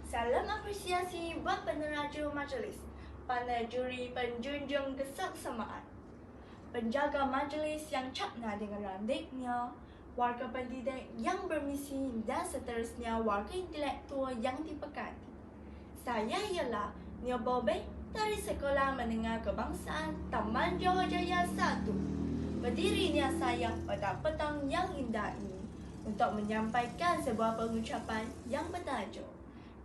Salam apresiasi buat peneraju majlis, para juri penjunjung kesesamaan, penjaga majlis yang capna dengan randiknya, warga pendidik yang bermisi dan seterusnya warga intelektual yang dipekati. Saya ialah Nia Bobe dari Sekolah Menengah Kebangsaan Taman Jawajaya 1. Berdirinya saya pada petang yang indah ini untuk menyampaikan sebuah pengucapan yang bertajuk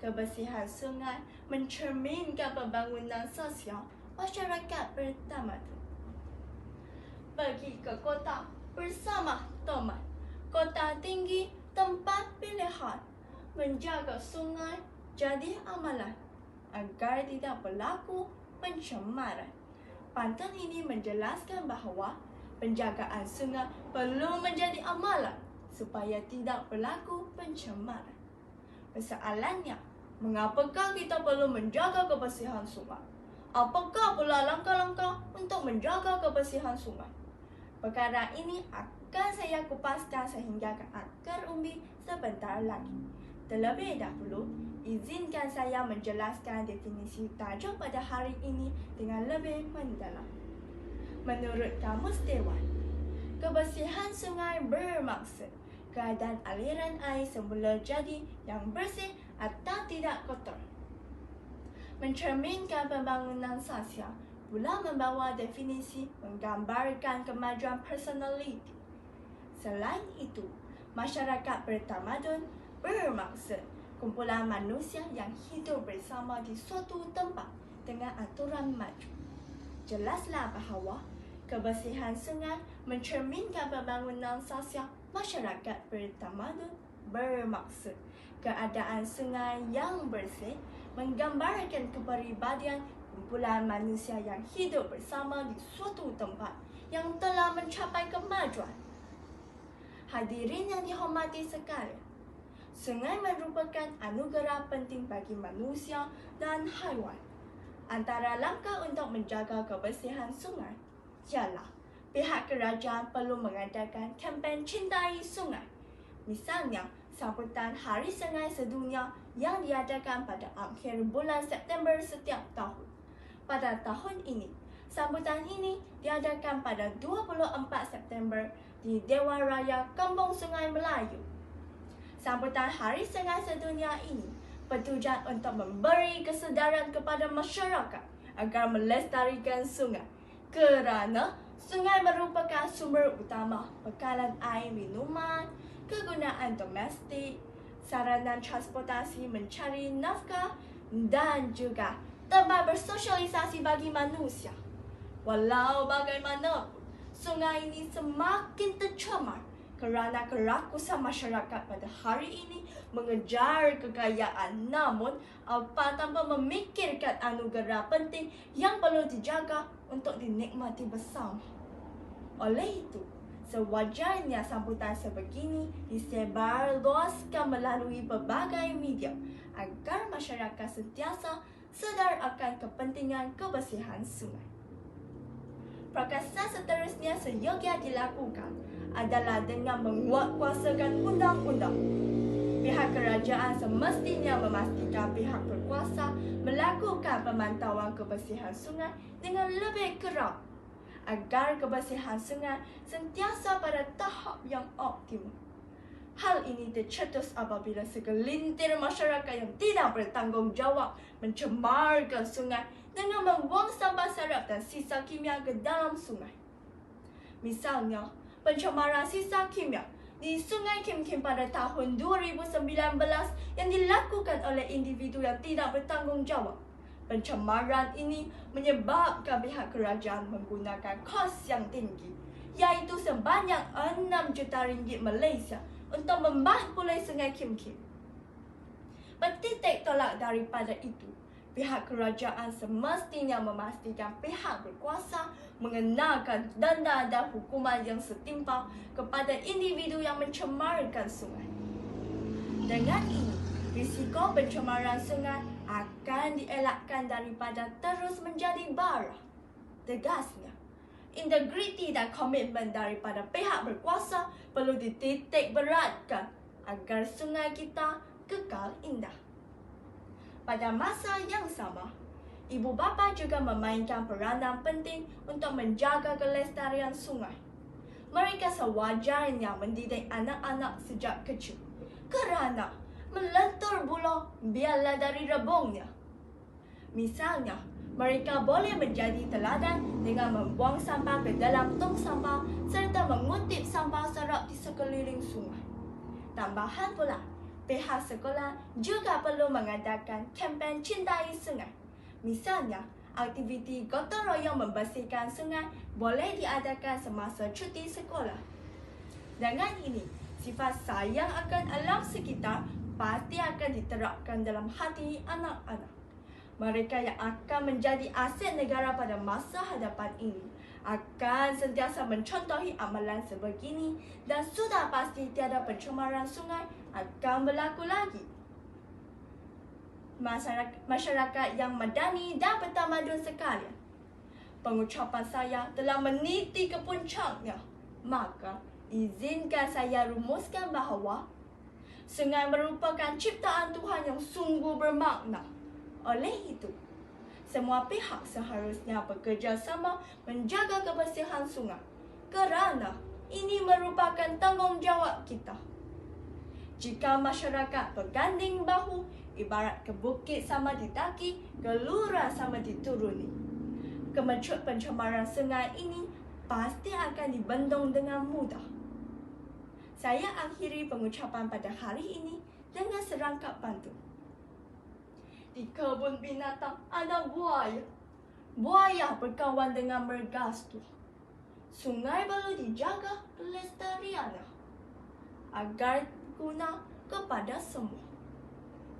kebersihan sungai mencerminkan pembangunan sosial masyarakat bertamadun. Pergi ke kota bersama teman, kota tinggi tempat pilihan, menjaga sungai jadi amalan agar tidak berlaku pencemaran. Pantun ini menjelaskan bahawa penjagaan sungai perlu menjadi amalan supaya tidak berlaku pencemaran. Persoalannya, mengapakah kita perlu menjaga kebersihan sungai? Apakah pula langkah-langkah untuk menjaga kebersihan sungai? Perkara ini akan saya kupaskan sehingga ke akar umbi sebentar lagi. Terlebih dahulu, izinkan saya menjelaskan definisi tajuk pada hari ini dengan lebih mendalam. Menurut Kamus Dewan, kebersihan sungai bermaksud keadaan aliran air semula jadi yang bersih atau tidak kotor. Mencerminkan pembangunan sosial pula membawa definisi menggambarkan kemajuan personaliti. Selain itu, masyarakat bertamadun bermaksud kumpulan manusia yang hidup bersama di suatu tempat dengan aturan maju. Jelaslah bahawa kebersihan sungai mencerminkan pembangunan sosial masyarakat bertamadun bermaksud keadaan sungai yang bersih menggambarkan kepribadian kumpulan manusia yang hidup bersama di suatu tempat yang telah mencapai kemajuan. Hadirin yang dihormati sekalian, sungai merupakan anugerah penting bagi manusia dan haiwan. Antara langkah untuk menjaga kebersihan sungai ialah pihak kerajaan perlu mengadakan kempen Cintai Sungai. Misalnya, sambutan Hari Sungai Sedunia yang diadakan pada akhir bulan September setiap tahun. Pada tahun ini, sambutan ini diadakan pada 24 September di Dewan Raya Kampung Sungai Melayu. Sambutan Hari Sungai Sedunia ini bertujuan untuk memberi kesedaran kepada masyarakat agar melestarikan sungai kerana sungai merupakan sumber utama bekalan air minuman, kegunaan domestik, sarana transportasi mencari nafkah dan juga tempat bersosialisasi bagi manusia. Walau bagaimanapun, sungai ini semakin tercemar kerana kerakusan masyarakat pada hari ini mengejar kekayaan namun apa tanpa memikirkan anugerah penting yang perlu dijaga untuk dinikmati bersama. Oleh itu, sewajarnya sambutan sebegini disebarluaskan melalui berbagai media agar masyarakat sentiasa sedar akan kepentingan kebersihan sungai. Perkasa seterusnya seyogia dilakukan adalah dengan menguatkuasakan undang-undang. Pihak kerajaan semestinya memastikan pihak berkuasa melakukan pemantauan kebersihan sungai dengan lebih kerap agar kebersihan sungai sentiasa pada tahap yang optimum. Hal ini tercetus apabila segelintir masyarakat yang tidak bertanggungjawab mencemarkan sungai dengan membuang sampah serap dan sisa kimia ke dalam sungai. Misalnya, pencemaran sisa kimia di Sungai Kim Kim pada tahun 2019 yang dilakukan oleh individu yang tidak bertanggungjawab. Pencemaran ini menyebabkan pihak kerajaan menggunakan kos yang tinggi, iaitu sebanyak 6 juta ringgit Malaysia untuk membah pulai Sungai Kim Kim. Bertitik tolak daripada itu, pihak kerajaan semestinya memastikan pihak berkuasa mengenakan denda dan hukuman yang setimpal kepada individu yang mencemarkan sungai. Dengan ini, risiko pencemaran sungai akan dielakkan daripada terus menjadi bara. Tegasnya, integriti dan komitmen daripada pihak berkuasa perlu dititik beratkan agar sungai kita kekal indah. Pada masa yang sama, ibu bapa juga memainkan peranan penting untuk menjaga kelestarian sungai. Mereka sewajarnya mendidik anak-anak sejak kecil kerana melentur buluh biarlah dari rebungnya. Misalnya, mereka boleh menjadi teladan dengan membuang sampah ke dalam tong sampah serta mengutip sampah serap di sekeliling sungai. Tambahan pula, pihak sekolah juga perlu mengadakan kempen cintai sungai. Misalnya, aktiviti gotong royong membersihkan sungai boleh diadakan semasa cuti sekolah. Dengan ini, sifat sayang akan alam sekitar pasti akan diterapkan dalam hati anak-anak. Mereka yang akan menjadi aset negara pada masa hadapan ini akan sentiasa mencontohi amalan sebegini dan sudah pasti tiada pencemaran sungai akan berlaku lagi. Masyarakat yang madani dan bertamadun sekalian, pengucapan saya telah meniti ke puncaknya. Maka, izinkan saya rumuskan bahawa sungai merupakan ciptaan Tuhan yang sungguh bermakna. Oleh itu, semua pihak seharusnya bekerjasama menjaga kebersihan sungai kerana ini merupakan tanggungjawab kita. Jika masyarakat berganding bahu, ibarat ke bukit sama didaki, ke lurah sama dituruni, kemecut pencemaran sungai ini pasti akan dibendung dengan mudah. Saya akhiri pengucapan pada hari ini dengan serangkap pantun. Di kebun binatang ada buaya. Buaya berkawan dengan mergastu. Sungai perlu dijaga kelestariannya agar guna kepada semua.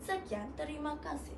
Sekian, terima kasih.